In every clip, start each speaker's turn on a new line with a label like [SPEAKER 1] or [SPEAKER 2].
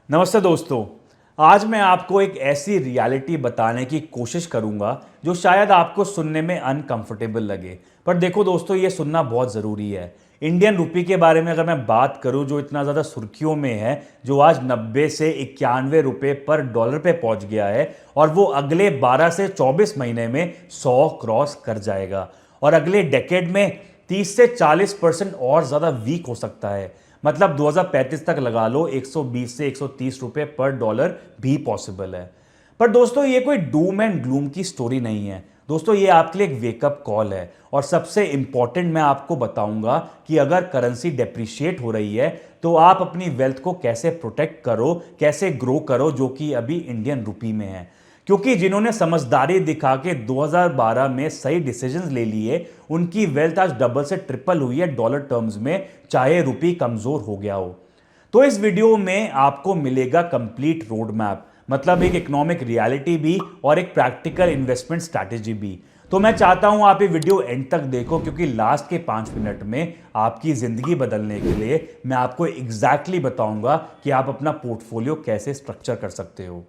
[SPEAKER 1] नमस्ते दोस्तों। आज मैं आपको एक ऐसी रियलिटी बताने की कोशिश करूंगा जो शायद आपको सुनने में अनकंफर्टेबल लगे, पर देखो दोस्तों, ये सुनना बहुत ज़रूरी है। इंडियन रुपी के बारे में अगर मैं बात करूं जो इतना ज़्यादा सुर्खियों में है, जो आज 90 से 91 रुपये पर डॉलर पे पहुंच गया है और वो अगले 12 से 24 महीने में 100 क्रॉस कर जाएगा और अगले डेकेड में 30 से 40% और ज़्यादा वीक हो सकता है। मतलब 2035 तक लगा लो 120 से 130 रुपए पर डॉलर भी पॉसिबल है। पर दोस्तों, ये कोई डूम एंड ग्लूम की स्टोरी नहीं है। दोस्तों, ये आपके लिए एक वेकअप कॉल है और सबसे इंपॉर्टेंट मैं आपको बताऊंगा कि अगर करेंसी डेप्रिशिएट हो रही है तो आप अपनी वेल्थ को कैसे प्रोटेक्ट करो, कैसे ग्रो करो, जो कि अभी इंडियन रुपी में है। क्योंकि जिन्होंने समझदारी दिखा के 2012 में सही डिसीजंस ले लिए, उनकी वेल्थ आज डबल से ट्रिपल हुई है डॉलर टर्म्स में, चाहे रुपी कमजोर हो गया हो। तो इस वीडियो में आपको मिलेगा कंप्लीट रोड मैप, मतलब एक इकोनॉमिक रियलिटी भी और एक प्रैक्टिकल इन्वेस्टमेंट स्ट्रैटेजी भी। तो मैं चाहता हूं आप ये वीडियो एंड तक देखो, क्योंकि लास्ट के 5 मिनट में आपकी जिंदगी बदलने के लिए मैं आपको एग्जैक्टली बताऊंगा कि आप अपना पोर्टफोलियो कैसे स्ट्रक्चर कर सकते हो।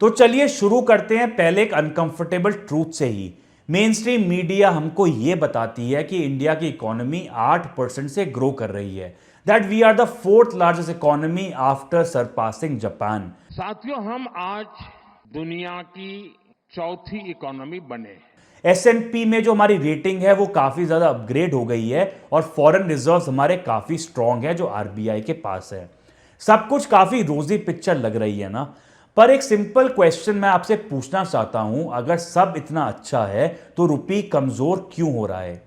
[SPEAKER 1] तो चलिए शुरू करते हैं पहले एक अनकंफर्टेबल ट्रूथ से ही। मेन स्ट्रीम मीडिया हमको यह बताती है कि इंडिया की इकोनॉमी 8% से ग्रो कर रही है, that we are the fourth largest economy after surpassing Japan.
[SPEAKER 2] साथियों, हम आज दुनिया की चौथी इकोनॉमी बने।
[SPEAKER 1] एस&पी में जो हमारी रेटिंग है वो काफी ज्यादा अपग्रेड हो गई है और फॉरेन रिजर्व्स हमारे काफी स्ट्रांग है जो आरबीआई के पास है। सब कुछ काफी रोजी पिक्चर लग रही है ना। पर एक सिंपल क्वेश्चन मैं आपसे पूछना चाहता हूं, अगर सब इतना अच्छा है तो रुपी कमजोर क्यों हो रहा है?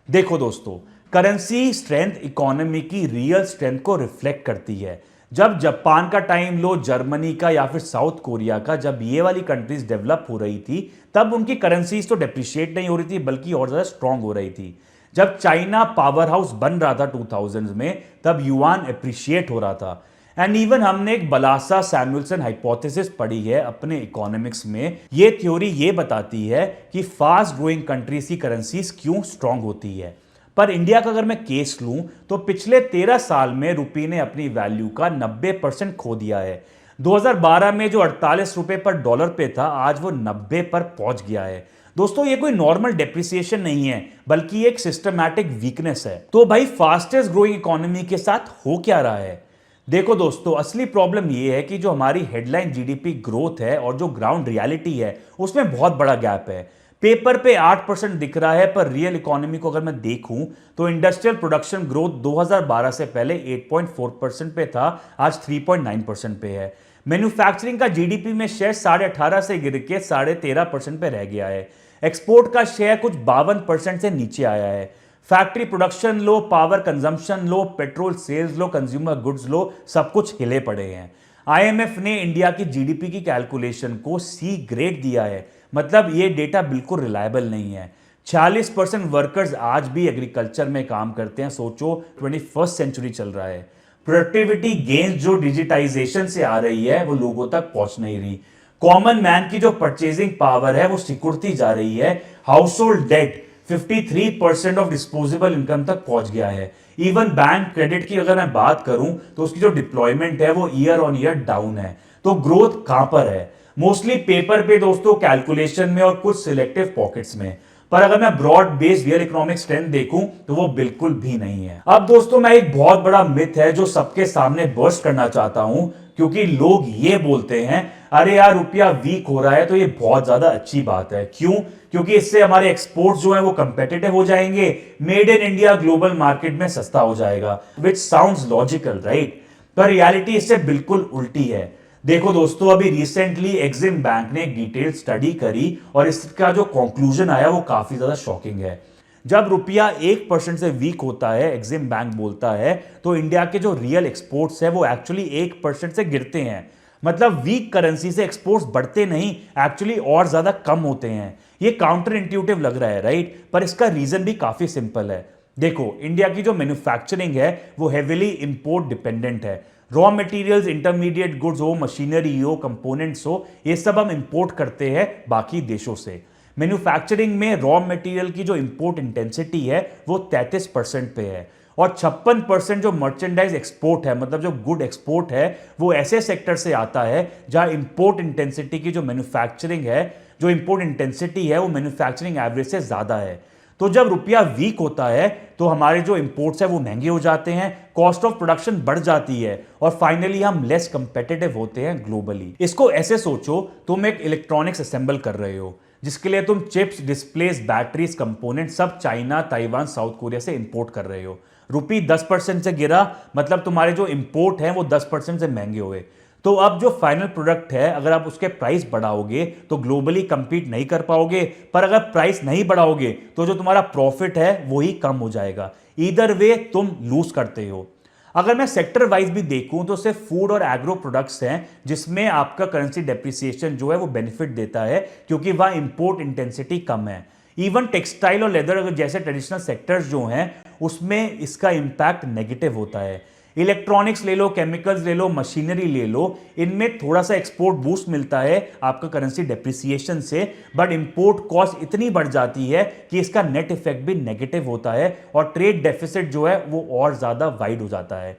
[SPEAKER 1] देखो दोस्तों, करेंसी स्ट्रेंथ इकोनॉमी की रियल स्ट्रेंथ को रिफ्लेक्ट करती है। जब जापान का टाइम लो, जर्मनी का या फिर साउथ कोरिया का, जब ये वाली कंट्रीज डेवलप हो रही थी, तब उनकी करेंसीज तो डेप्रिशिएट नहीं हो रही थी बल्कि और ज्यादा स्ट्रांग हो रही थी। जब चाइना पावर हाउस बन रहा था 2000 में, तब युआन अप्रिशिएट हो रहा था। एंड इवन हमने एक बलासा सैमुअल्सन हाइपोथेसिस पढ़ी है अपने इकोनॉमिक्स में। ये थ्योरी ये बताती है कि फास्ट ग्रोइंग कंट्रीज की करेंसीज क्यों स्ट्रांग होती है। पर इंडिया का अगर मैं केस लूं तो पिछले 13 साल में रुपी ने अपनी वैल्यू का 90% खो दिया है। 2012 में जो 48 रुपए पर डॉलर पे था, आज वो 90 पर पहुंच गया है। दोस्तों, ये कोई नॉर्मल डेप्रिसिएशन नहीं है बल्कि एक सिस्टमैटिक वीकनेस है। तो भाई, फास्टेस्ट ग्रोइंग इकोनॉमी के साथ हो क्या रहा है? देखो दोस्तों, असली प्रॉब्लम यह है कि जो हमारी हेडलाइन जीडीपी ग्रोथ है और जो ग्राउंड रियलिटी है उसमें बहुत बड़ा गैप है। पेपर पे 8% दिख रहा है, पर रियल इकोनॉमी को अगर मैं देखूं तो इंडस्ट्रियल प्रोडक्शन ग्रोथ 2012 से पहले 8.4% पे था, आज 3.9% पे है। मैन्युफैक्चरिंग का जीडीपी में शेयर 18.5 से गिर के 13.5% पे रह गया है। एक्सपोर्ट का शेयर कुछ 52% से नीचे आया है। फैक्ट्री प्रोडक्शन लो, पावर कंजम्पशन लो, पेट्रोल सेल्स लो, कंज्यूमर गुड्स लो, सब कुछ हिले पड़े हैं। आईएमएफ ने इंडिया की जीडीपी की कैलकुलेशन को सी ग्रेड दिया है, मतलब ये डेटा बिल्कुल रिलायबल नहीं है। 46% वर्कर्स आज भी एग्रीकल्चर में काम करते हैं। सोचो, 21st सेंचुरी चल रहा है। प्रोडक्टिविटी गेन्स जो डिजिटाइजेशन से आ रही है वो लोगों तक पहुंच नहीं रही। कॉमन मैन की जो परचेजिंग पावर है वो सिकुड़ती जा रही है। Household debt 53% of disposable income तक पहुंच गया है। इवन बैंक क्रेडिट की अगर मैं बात करूं तो उसकी जो डिप्लॉयमेंट है वो ईयर ऑन ईयर डाउन है। तो ग्रोथ कहां पर है? मोस्टली पेपर पे दोस्तों, कैलकुलेशन में और कुछ सिलेक्टिव पॉकेट्स में। पर अगर मैं broad based real economic strength देखूं तो वो बिल्कुल भी नहीं है। अब दोस्तों, मैं एक बहुत बड़ा मिथ है जो सबके सामने बर्स्ट करना चाहता हूं, क्योंकि लोग ये बोलते हैं अरे यार, रुपया वीक हो रहा है तो ये बहुत ज्यादा अच्छी बात है। क्यों? क्योंकि इससे हमारे एक्सपोर्ट्स जो है वो कंपेटिटिव हो जाएंगे, made in India global market में सस्ता हो जाएगा, विच साउंड्स लॉजिकल, राइट? पर रियलिटी इससे बिल्कुल उल्टी है। देखो दोस्तों, अभी रिसेंटली एक्सिम बैंक ने एक डिटेल स्टडी करी और इसका जो कंक्लूजन आया वो काफी ज्यादा शॉकिंग है। जब रुपया 1% से वीक होता है, एक्सिम बैंक बोलता है, तो इंडिया के जो रियल एक्सपोर्ट्स है वो एक्चुअली 1% से गिरते हैं। मतलब वीक करेंसी से एक्सपोर्ट्स बढ़ते नहीं, एक्चुअली और ज्यादा कम होते हैं। ये काउंटर इंट्यूटिव लग रहा है, राइट? पर इसका रीजन भी काफी सिंपल है। देखो, इंडिया की जो मैन्युफैक्चरिंग है वो हेविली इंपोर्ट डिपेंडेंट है। रॉ मटेरियल्स, इंटरमीडिएट गुड्स हो, मशीनरी हो, कंपोनेंट्स हो, ये सब हम इंपोर्ट करते हैं बाकी देशों से। मैन्युफैक्चरिंग में रॉ मटेरियल की जो इंपोर्ट इंटेंसिटी है वो 33% पे है, और 56% जो मर्चेंडाइज एक्सपोर्ट है, मतलब जो गुड एक्सपोर्ट है, वो ऐसे सेक्टर से आता है जहां इंपोर्ट इंटेंसिटी की जो मैन्युफैक्चरिंग है, जो इंपोर्ट इंटेंसिटी है वो मैन्युफैक्चरिंग एवरेज से ज्यादा है। तो जब रुपया वीक होता है तो हमारे जो इंपोर्ट्स है वो महंगे हो जाते हैं, कॉस्ट ऑफ प्रोडक्शन बढ़ जाती है, और फाइनली हम लेस कंपेटिटिव होते हैं ग्लोबली। इसको ऐसे सोचो, तुम एक इलेक्ट्रॉनिक्स असेंबल कर रहे हो जिसके लिए तुम चिप्स, डिस्प्लेस, बैटरीज, कंपोनेंट सब चाइना, ताइवान, साउथ कोरिया से इंपोर्ट कर रहे हो। रुपी 10% से गिरा, मतलब तुम्हारे जो इंपोर्ट हैं वो 10% से महंगे हुए। तो अब जो फाइनल प्रोडक्ट है, अगर आप उसके प्राइस बढ़ाओगे तो ग्लोबली कंपीट नहीं कर पाओगे, पर अगर प्राइस नहीं बढ़ाओगे तो जो तुम्हारा प्रॉफिट है वो ही कम हो जाएगा। ईदर वे तुम लूज करते हो। अगर मैं सेक्टर वाइज भी देखूं तो सिर्फ फूड और एग्रो प्रोडक्ट्स हैं जिसमें आपका करेंसी डेप्रिसिएशन जो है वो बेनिफिट देता है, क्योंकि वहां इंपोर्ट इंटेंसिटी कम है। इवन टेक्सटाइल और लेदर जैसे ट्रेडिशनल सेक्टर्स जो हैं उसमें इसका इंपैक्ट नेगेटिव होता है। इलेक्ट्रॉनिक्स ले लो, केमिकल्स ले लो, मशीनरी ले लो, इनमें थोड़ा सा एक्सपोर्ट बूस्ट मिलता है आपका करेंसी डेप्रिसिएशन से, बट इंपोर्ट कॉस्ट इतनी बढ़ जाती है कि इसका नेट इफेक्ट भी नेगेटिव होता है और ट्रेड डेफिसिट जो है वो और ज्यादा वाइड हो जाता है।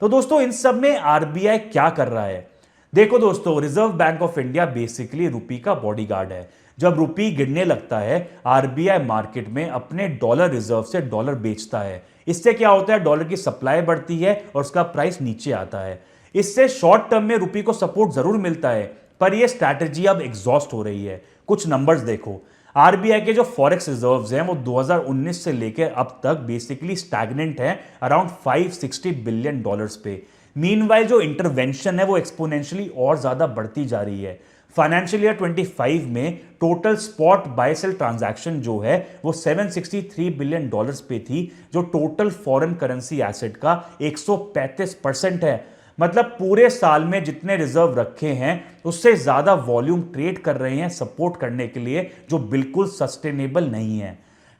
[SPEAKER 1] तो दोस्तों, इन सब में आरबीआई क्या कर रहा है? देखो दोस्तों, Reserve Bank of India basically rupee का बॉडीगार्ड है। जब रुपी गिरने लगता है, आरबीआई मार्केट में अपने डॉलर रिजर्व से डॉलर बेचता है। इससे क्या होता है, डॉलर की सप्लाई बढ़ती है और उसका प्राइस नीचे आता है। इससे शॉर्ट टर्म में रुपी को सपोर्ट जरूर मिलता है, पर यह स्ट्रैटेजी अब एग्जॉस्ट हो रही है। कुछ नंबर्स देखो, आरबीआई के जो फॉरेक्स रिजर्व्स हैं वो 2019 से लेकर अब तक बेसिकली स्टैग्नेंट है अराउंड $560 बिलियन पे। मीनवाइल जो इंटरवेंशन है वो एक्सपोनेंशियली और ज्यादा बढ़ती जा रही है। फाइनेंशियल ईयर 25 में total spot buy sell transaction जो है वो $763 बिलियन पे थी, जो टोटल फॉरेन करेंसी एसेट का 135% है। मतलब पूरे साल में जितने रिजर्व रखे हैं उससे ज्यादा वॉल्यूम ट्रेड कर रहे हैं सपोर्ट करने के लिए, जो बिल्कुल सस्टेनेबल नहीं है।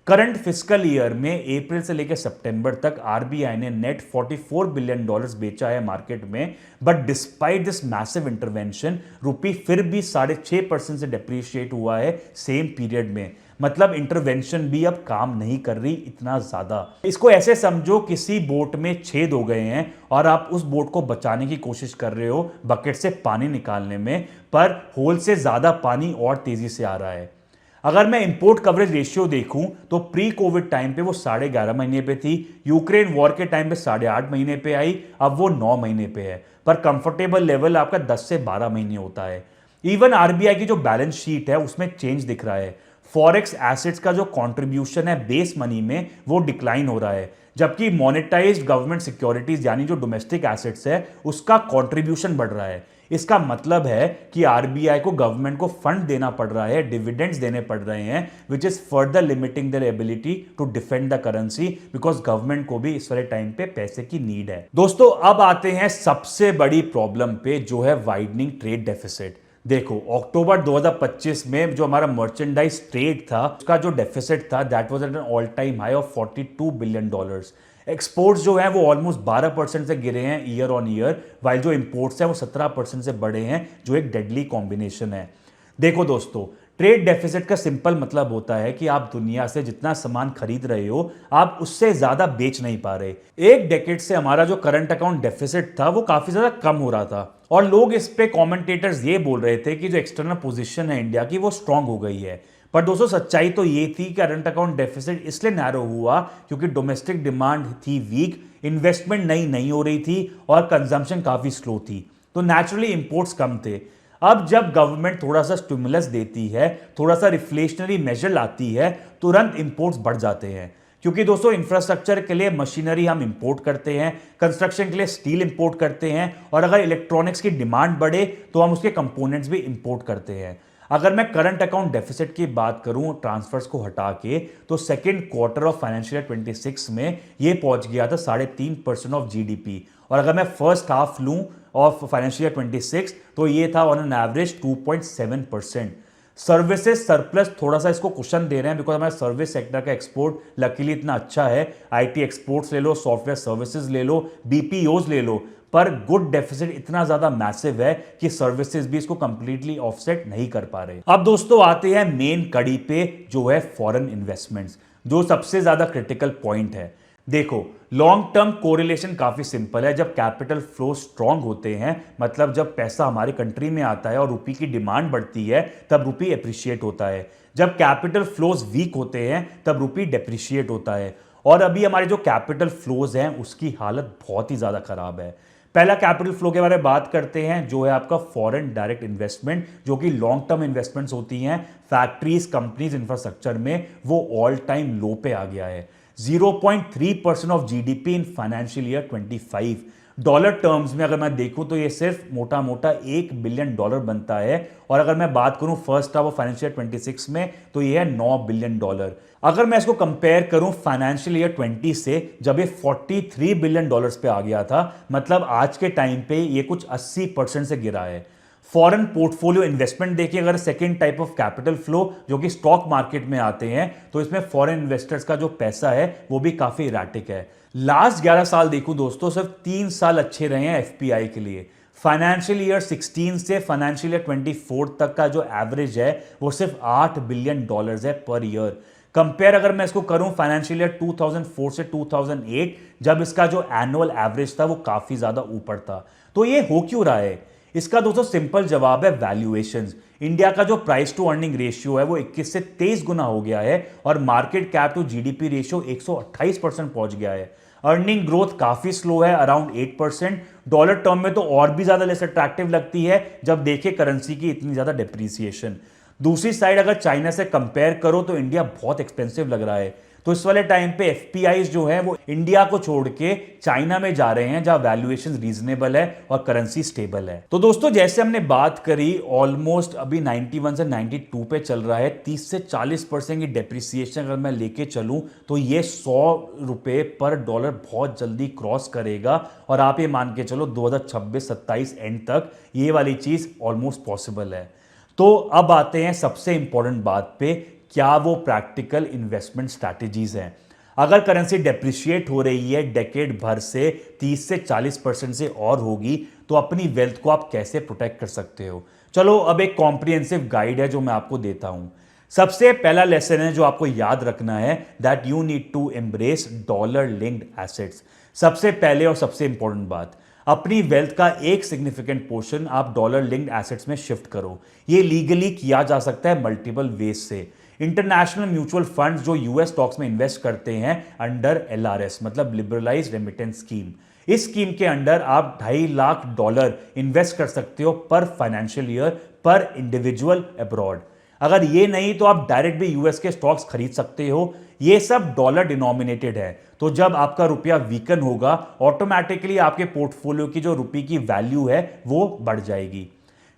[SPEAKER 1] करंट फिस्कल ईयर में अप्रैल से लेकर सितंबर तक आरबीआई ने नेट $44 बिलियन बेचा है मार्केट में, but despite this massive intervention rupee फिर भी 6.5% से डेप्रिशिएट हुआ है सेम पीरियड में। मतलब इंटरवेंशन भी अब काम नहीं कर रही इतना ज्यादा। इसको ऐसे समझो, किसी बोट में छेद हो गए हैं और आप उस बोट को बचाने की कोशिश कर रहे हो बकेट से पानी निकालने में, पर होल से ज्यादा पानी और तेजी से आ रहा है। अगर मैं इंपोर्ट कवरेज रेशियो देखूं तो प्री कोविड टाइम पे वो 11.5 महीने पे थी, यूक्रेन वॉर के टाइम पे 8.5 महीने पे आई, अब वो 9 महीने पे है, पर कंफर्टेबल लेवल आपका 10 से 12 महीने होता है। इवन आरबीआई की जो बैलेंस शीट है उसमें चेंज दिख रहा है। फॉरेक्स एसेट्स का जो कंट्रीब्यूशन है बेस मनी में वो डिक्लाइन हो रहा है, जबकि मोनेटाइज्ड गवर्नमेंट सिक्योरिटीज यानी जो डोमेस्टिक एसेट्स है उसका कंट्रीब्यूशन बढ़ रहा है। इसका मतलब है कि आरबीआई को गवर्नमेंट को फंड देना पड़ रहा है, डिविडेंड्स देने पड़ रहे हैं, which is further limiting their ability to defend the currency, because government को भी इस वाले टाइम पे पैसे की नीड है। दोस्तों, अब आते हैं सबसे बड़ी प्रॉब्लम पे, जो है वाइडनिंग ट्रेड डेफिसिट। देखो, अक्टूबर 2025 में जो हमारा मर्चेंडाइज ट्रेड था उसका जो डेफिसिट था that was at an all time high of $42 billion. Exports जो है वो ऑलमोस्ट 12% से गिरे हैं ईयर ऑन ईयर, वाइल जो इंपोर्ट्स है वो 17% से बढ़े हैं, जो एक डेडली कॉम्बिनेशन है। देखो दोस्तों, ट्रेड डेफिसिट का सिंपल मतलब होता है कि आप दुनिया से जितना सामान खरीद रहे हो आप उससे ज्यादा बेच नहीं पा रहे। एक डेकेड से हमारा जो करंट अकाउंट डेफिसिट था वो काफी ज्यादा कम हो रहा था, और लोग इस पे कमेंटेटर्स ये बोल रहे थे कि जो एक्सटर्नल पोजीशन है इंडिया की वो स्ट्रांग हो गई है। पर दोस्तों, सच्चाई तो ये थी कि करंट अकाउंट डेफिसिट इसलिए नैरो हुआ क्योंकि डोमेस्टिक डिमांड थी वीक, इन्वेस्टमेंट नई नहीं हो रही थी और कंजम्पशन काफी स्लो थी, तो नेचुरली इंपोर्ट्स कम थे। अब जब गवर्नमेंट थोड़ा सा स्टिमुलस देती है, थोड़ा सा रिफ्लेशनरी मेजर लाती है, तुरंत इंपोर्ट्स बढ़ जाते हैं। क्योंकि दोस्तों, इंफ्रास्ट्रक्चर के लिए मशीनरी हम इंपोर्ट करते हैं, कंस्ट्रक्शन के लिए स्टील इंपोर्ट करते हैं, और अगर इलेक्ट्रॉनिक्स की डिमांड बढ़े तो हम उसके कंपोनेंट्स भी इंपोर्ट करते हैं। अगर मैं करंट अकाउंट डेफिसिट की बात करूं ट्रांसफर्स को हटा के, तो second quarter of financial year 26 में ये पहुंच गया था 3.5% ऑफ जीडीपी, और अगर मैं फर्स्ट हाफ लूं ऑफ फाइनेंशियल ईयर 26 तो ये था on an average 2.7%। Services surplus थोड़ा सा इसको कुशन दे रहे हैं बिकॉज हमारा सर्विस सेक्टर का एक्सपोर्ट लकीली इतना अच्छा है। आईटी एक्सपोर्ट्स ले लो, सॉफ्टवेयर सर्विसेज ले लो, बीपीओज ले लो, पर गुड डेफिसिट इतना ज्यादा मैसिव है कि सर्विसेज भी इसको कंप्लीटली ऑफसेट नहीं कर पा रहे। अब दोस्तों आते हैं मेन कड़ी पे, जो है फॉरेन इन्वेस्टमेंट्स, जो सबसे ज्यादा क्रिटिकल पॉइंट है। देखो, लॉन्ग टर्म कोरिलेशन काफी सिंपल है। जब कैपिटल फ्लो स्ट्रांग होते हैं, मतलब जब पैसा हमारी कंट्री में आता है और रुपये की डिमांड बढ़ती है, तब रुपये एप्रिशिएट होता है। जब कैपिटल फ्लोज वीक होते हैं, तब रुपये डेप्रिशिएट होता है। और अभी हमारे जो कैपिटल फ्लोज हैं उसकी हालत बहुत ही ज्यादा खराब है। पहला कैपिटल फ्लो के बारे में बात करते हैं, जो है आपका फॉरेन डायरेक्ट इन्वेस्टमेंट, जो कि लॉन्ग टर्म इन्वेस्टमेंट्स होती हैं फैक्ट्रीज, कंपनीज, इंफ्रास्ट्रक्चर में, वो ऑल टाइम लो पे आ गया है। 0.3% of GDP in financial year 25। Dollar terms में अगर मैं देखूं तो ये सिर्फ मोटा मोटा $1 बिलियन बनता है। और अगर मैं बात करूं first half of financial year 26 में, तो ये है $9 बिलियन। अगर मैं इसको कंपेयर करूं फाइनेंशियल ईयर 20 से, जब ये $43 बिलियन पे आ गया था, मतलब आज के टाइम पे ये कुछ 80% से गिरा है। फॉरेन पोर्टफोलियो इन्वेस्टमेंट देखिए, अगर second type of capital flow जो कि स्टॉक मार्केट में आते हैं, तो इसमें फॉरेन इन्वेस्टर्स का जो पैसा है वो भी काफी इराटिक है। लास्ट 11 साल देखूं दोस्तों, सिर्फ 3 साल अच्छे रहे हैं एफपीआई के लिए। फाइनेंशियल ईयर 16 से फाइनेंशियल ईयर 24 तक का जो एवरेज है वो सिर्फ $8 बिलियन है पर ईयर। कंपेयर अगर मैं इसको करूं फाइनेंशियल ईयर 2004 से 2008, जब इसका जो एनुअल एवरेज था वो काफी ज्यादा ऊपर था। तो ये हो क्यों रहा है? इसका दोस्तों सिंपल जवाब है वैल्यूएशंस। इंडिया का जो प्राइस टू अर्निंग रेशियो है वो 21 से 23 गुना हो गया है और market cap to GDP ratio 128% पहुंच गया है। अर्निंग ग्रोथ काफी स्लो है, अराउंड 8%। डॉलर टर्म में तो और भी ज्यादा लेस अट्रैक्टिव लगती है जब देखे करेंसी की इतनी ज्यादा डिप्रिसिएशन। दूसरी साइड अगर चाइना से कंपेयर करो तो इंडिया बहुत एक्सपेंसिव लग रहा है। तो इस वाले टाइम पे एफपीआईज जो है वो इंडिया को छोड़ के चाइना में जा रहे हैं, जहां वैल्यूएशन रीजनेबल है और करेंसी स्टेबल है। तो दोस्तों जैसे हमने बात करी, ऑलमोस्ट अभी 91 से 92 पे चल रहा है। 30 से 40% की डेप्रिसिएशन अगर मैं लेके चलूं तो ये $100 पर डॉलर बहुत जल्दी क्रॉस करेगा। और आप ये मान के चलो 2026-27 एंड तक ये वाली चीज ऑलमोस्ट पॉसिबल है। तो अब आते हैं सबसे इंपॉर्टेंट बात पे, क्या वो प्रैक्टिकल इन्वेस्टमेंट स्ट्रैटेजीज हैं। अगर करेंसी डेप्रिशिएट हो रही है डेकेड भर से 30 से 40% से और होगी, तो अपनी वेल्थ को आप कैसे प्रोटेक्ट कर सकते हो? चलो अब एक कॉम्प्रिहेंसिव गाइड है जो मैं आपको देता हूं। सबसे पहला लेसन है जो आपको याद रखना है, that you need to embrace dollar linked assets. सबसे पहले और सबसे इंपॉर्टेंट बात, अपनी वेल्थ का एक सिग्निफिकेंट पोर्शन आप डॉलर लिंक्ड एसेट्स में शिफ्ट करो। ये लीगली किया जा सकता है मल्टीपल वेज से। इंटरनेशनल म्यूचुअल फंड्स जो यूएस स्टॉक्स में इन्वेस्ट करते हैं अंडर एलआरएस, मतलब लिबरलाइज्ड रेमिटेंस स्कीम, इस स्कीम के अंडर आप $2.5 लाख इन्वेस्ट कर सकते हो पर फाइनेंशियल ईयर पर इंडिविजुअल अब्रॉड। अगर ये नहीं तो आप डायरेक्ट भी यूएस के स्टॉक्स खरीद सकते हो। ये सब डॉलर डिनोमिनेटेड है, तो जब आपका रुपया वीकन होगा, ऑटोमेटिकली आपके पोर्टफोलियो की जो रुपये की वैल्यू है वो बढ़ जाएगी।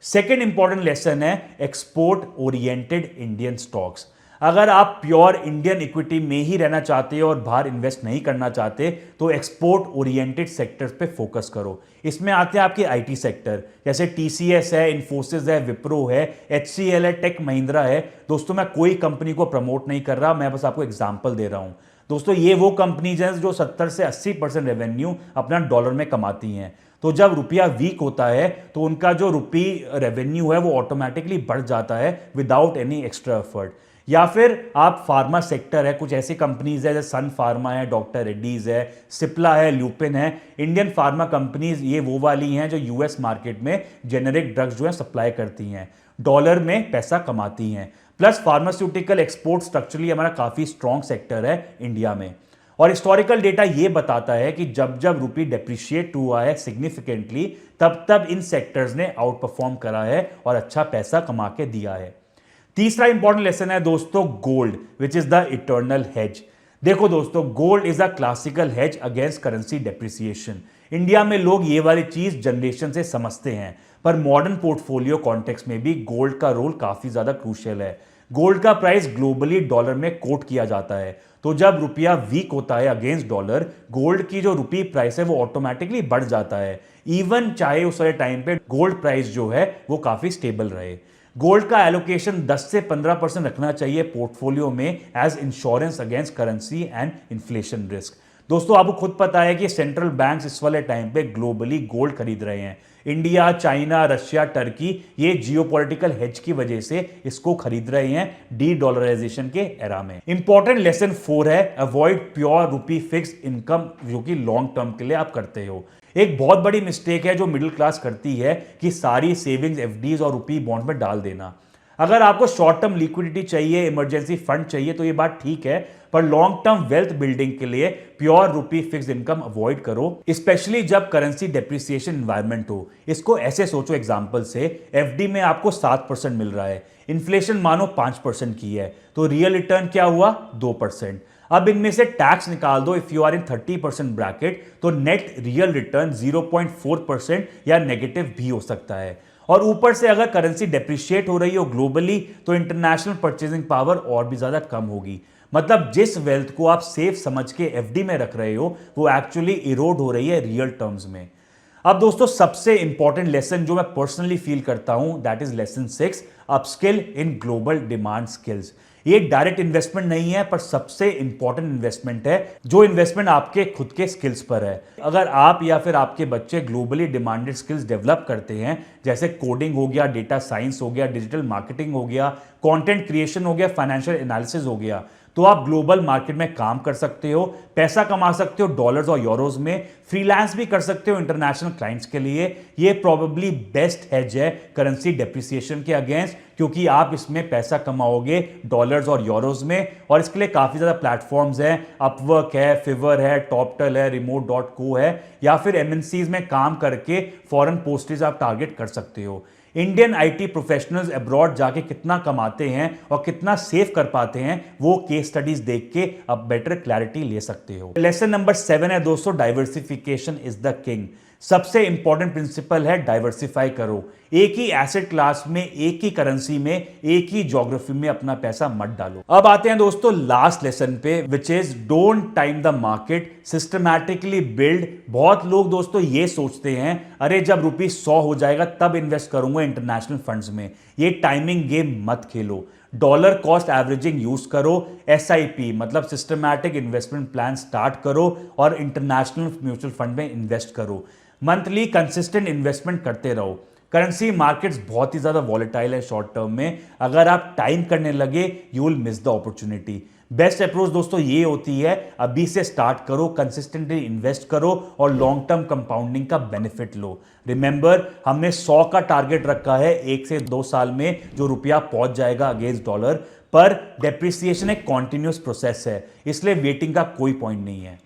[SPEAKER 1] सेकेंड इंपॉर्टेंट लेसन है एक्सपोर्ट ओरिएंटेड इंडियन स्टॉक्स। अगर आप प्योर इंडियन इक्विटी में ही रहना चाहते हो और बाहर इन्वेस्ट नहीं करना चाहते, तो एक्सपोर्ट ओरिएंटेड सेक्टर्स पे फोकस करो। इसमें आते हैं आपके आईटी सेक्टर, जैसे टीसीएस है, इन्फोसिस है, विप्रो है, एचसीएल है, टेक महिंद्रा है। दोस्तों मैं कोई कंपनी को प्रमोट नहीं कर रहा, मैं बस आपको एग्जांपल दे रहा हूं। दोस्तों ये वो कंपनीज हैं जो 70 से 80% रेवेन्यू अपना डॉलर में कमाती हैं। तो जब रुपया वीक होता है तो उनका जो रुपी रेवेन्यू है वो ऑटोमेटिकली बढ़ जाता है विदाउट एनी एक्स्ट्रा एफर्ट। या फिर आप फार्मा सेक्टर है, कुछ ऐसी कंपनीज है जैसे सन फार्मा है, डॉक्टर रेड्डीज है, सिप्ला है, ल्यूपिन है। इंडियन फार्मा कंपनीज ये वो वाली हैं जो यूएस मार्केट में जेनेरिक ड्रग्स जो है सप्लाई करती हैं, डॉलर में पैसा कमाती हैं। प्लस फार्मास्यूटिकल एक्सपोर्ट स्ट्रक्चरली हमारा काफी स्ट्रॉन्ग सेक्टर है इंडिया में। और हिस्टोरिकल डेटा ये बताता है कि जब जब रुपी डेप्रिशिएट हुआ है सिग्निफिकेंटली, तब तब इन सेक्टर्स ने आउट परफॉर्म करा है और अच्छा पैसा कमा के दिया है। तीसरा इंपॉर्टेंट लेसन है दोस्तों gold, which is the eternal hedge. देखो दोस्तों, gold is a classical hedge against currency depreciation. India में लोग ये वाली चीज जनरेशन से समझते हैं, पर मॉडर्न पोर्टफोलियो कॉन्टेक्स्ट में भी गोल्ड का रोल काफी ज्यादा क्रूशियल है। गोल्ड का प्राइस ग्लोबली डॉलर में कोट किया जाता है, तो जब रुपया वीक होता है अगेंस्ट डॉलर, गोल्ड की जो रुपी प्राइस है वो ऑटोमेटिकली बढ़ जाता है, इवन चाहे उस वाले टाइम पे गोल्ड प्राइस जो है वो काफी स्टेबल रहे। गोल्ड का एलोकेशन 10 से 15% रखना चाहिए पोर्टफोलियो में as insurance against currency and inflation risk. दोस्तों आपको खुद पता है कि सेंट्रल बैंक्स इस वाले टाइम पे ग्लोबली गोल्ड खरीद रहे हैं। इंडिया, चाइना, रशिया, टर्की ये जियोपॉलिटिकल हेज की वजह से इसको खरीद रहे हैं डी डॉलराइजेशन के एरा में। इंपॉर्टेंट लेसन 4 है अवॉइड प्योर रूपी फिक्स इनकम, जो कि लॉन्ग टर्म के लिए आप करते हो। एक बहुत बड़ी मिस्टेक है जो मिडिल क्लास करती है कि सारी सेविंग्स एफडीज और रूपी बॉन्ड में डाल देना। अगर आपको शॉर्ट टर्म लिक्विडिटी चाहिए, इमरजेंसी फंड चाहिए तो ये बात ठीक है, पर लॉन्ग टर्म वेल्थ बिल्डिंग के लिए प्योर रूपी फिक्स इनकम अवॉइड करो, स्पेशली जब करेंसी डेप्रिसिएशन एनवायरनमेंट हो। इसको ऐसे सोचो एग्जांपल से, एफडी में आपको 7% मिल रहा है, इन्फ्लेशन मानो 5% की है, तो रियल रिटर्न क्या हुआ 2%। अब इनमें से टैक्स निकाल दो, if you are in 30% bracket तो नेट रियल रिटर्न 0.4% या नेगेटिव भी हो सकता है। और ऊपर से अगर करेंसी डेप्रिशिएट हो रही हो ग्लोबली तो इंटरनेशनल परचेजिंग पावर और भी ज्यादा कम होगी। मतलब जिस वेल्थ को आप सेफ समझ के एफडी में रख रहे हो वो एक्चुअली इरोड हो रही है रियल टर्म्स में। अब दोस्तों सबसे इंपॉर्टेंट लेसन जो मैं पर्सनली फील करता हूं that is lesson 6, upskill in global demand skills. ये डायरेक्ट इन्वेस्टमेंट नहीं है पर सबसे इंपॉर्टेंट इन्वेस्टमेंट है, जो इन्वेस्टमेंट आपके खुद के स्किल्स पर है। अगर आप या फिर आपके बच्चे ग्लोबली डिमांडेड स्किल्स डेवलप करते हैं, जैसे कोडिंग हो गया, डेटा साइंस हो गया, डिजिटल मार्केटिंग हो गया, कंटेंट क्रिएशन हो गया, फाइनेंशियल एनालिसिस हो गया, तो आप ग्लोबल मार्केट में काम कर सकते हो, पैसा कमा सकते हो डॉलर्स और यूरोज में, फ्रीलांस भी कर सकते हो इंटरनेशनल क्लाइंट्स के लिए। ये प्रोबेबली बेस्ट हेज है करेंसी डेप्रिसिएशन के अगेंस्ट, क्योंकि आप इसमें पैसा कमाओगे डॉलर्स और यूरोज में। और इसके लिए काफी ज्यादा प्लेटफॉर्म्स हैं, अपवर्क है, फिवर है, टॉपटल है, remote.co है, या फिर एमएनसीज में काम करके फॉरेन पोस्टेज आप टारगेट कर सकते हो। इंडियन आईटी प्रोफेशनल्स अब्रॉड जाके कितना कमाते हैं और कितना सेव कर पाते हैं वो केस स्टडीज देख के अब बेटर क्लैरिटी ले सकते हो। लेसन नंबर 7 है दोस्तों, डाइवर्सिफिकेशन इज द किंग। सबसे इंपॉर्टेंट प्रिंसिपल है डाइवर्सिफाई करो। एक ही एसेट क्लास में, एक ही करेंसी में, एक ही ज्योग्राफी में अपना पैसा मत डालो। अब आते हैं दोस्तों लास्ट लेसन पे, which is don't time the market, systematically build. बहुत लोग दोस्तों ये सोचते हैं अरे जब रुपी 100 हो जाएगा तब इन्वेस्ट करूंगा इंटरनेशनल फंड्स में। ये टाइमिंग गेम मत खेलो। डॉलर कॉस्ट एवरेजिंग यूज करो, एसआईपी मतलब सिस्टमैटिक इन्वेस्टमेंट प्लान स्टार्ट करो और इंटरनेशनल म्यूचुअल फंड में इन्वेस्ट करो। मंथली कंसिस्टेंट इन्वेस्टमेंट करते रहो। करेंसी मार्केट्स बहुत ही ज्यादा वॉलेटाइल है शॉर्ट टर्म में, अगर आप टाइम करने लगे you will miss the opportunity. Best approach दोस्तों ये होती है अभी से स्टार्ट करो, कंसिस्टेंटली इन्वेस्ट करो और लॉन्ग टर्म कंपाउंडिंग का बेनिफिट लो। रिमेंबर हमने 100 का टारगेट रखा है 1 से 2 साल में जो रुपया पहुंच जाएगा अगेंस्ट डॉलर, पर डेप्रिसिएशन एक कॉन्टिन्यूस प्रोसेस है, इसलिए वेटिंग का कोई पॉइंट नहीं है।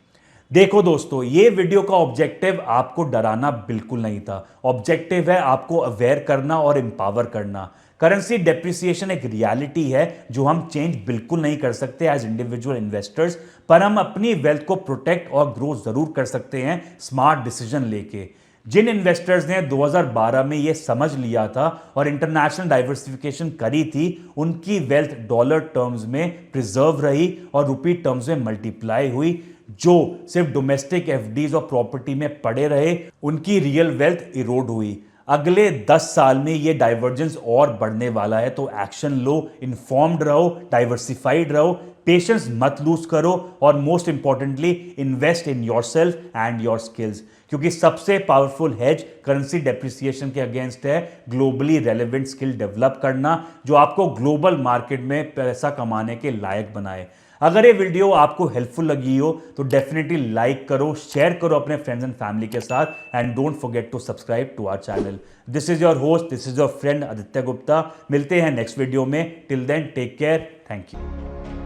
[SPEAKER 1] देखो दोस्तों ये वीडियो का ऑब्जेक्टिव आपको डराना बिल्कुल नहीं था, ऑब्जेक्टिव है आपको अवेयर करना और एम्पावर करना। करेंसी डेप्रिसिएशन एक रियलिटी है जो हम चेंज बिल्कुल नहीं कर सकते एज इंडिविजुअल इन्वेस्टर्स, पर हम अपनी वेल्थ को प्रोटेक्ट और ग्रो जरूर कर सकते हैं स्मार्ट डिसीजन लेके। जिन इन्वेस्टर्स ने 2012 में यह समझ लिया था और इंटरनेशनल डाइवर्सिफिकेशन करी थी, उनकी वेल्थ डॉलर टर्म्स में प्रिजर्व रही और रुपी टर्म्स में मल्टीप्लाई हुई। जो सिर्फ डोमेस्टिक एफडीज और प्रॉपर्टी में पड़े रहे उनकी रियल वेल्थ इरोड हुई। अगले 10 साल में ये डाइवर्जेंस और बढ़ने वाला है, तो एक्शन लो, इन्फॉर्म्ड रहो, डाइवर्सिफाइड रहो, पेशेंस मत लूज करो और most importantly invest in yourself and your skills, क्योंकि सबसे पावरफुल हेज करेंसी डेप्रिसिएशन के अगेंस्ट है ग्लोबली रेलेवेंट स्किल डेवलप करना, जो आपको ग्लोबल मार्केट में पैसा कमाने के लायक बनाए। अगर ये वीडियो आपको हेल्पफुल लगी हो तो डेफिनेटली लाइक करो, शेयर करो अपने फ्रेंड्स एंड फैमिली के साथ and don't forget to subscribe to our channel. This is your host, this is your friend Aditya Gupta. मिलते हैं नेक्स्ट वीडियो में, till then take care, thank you.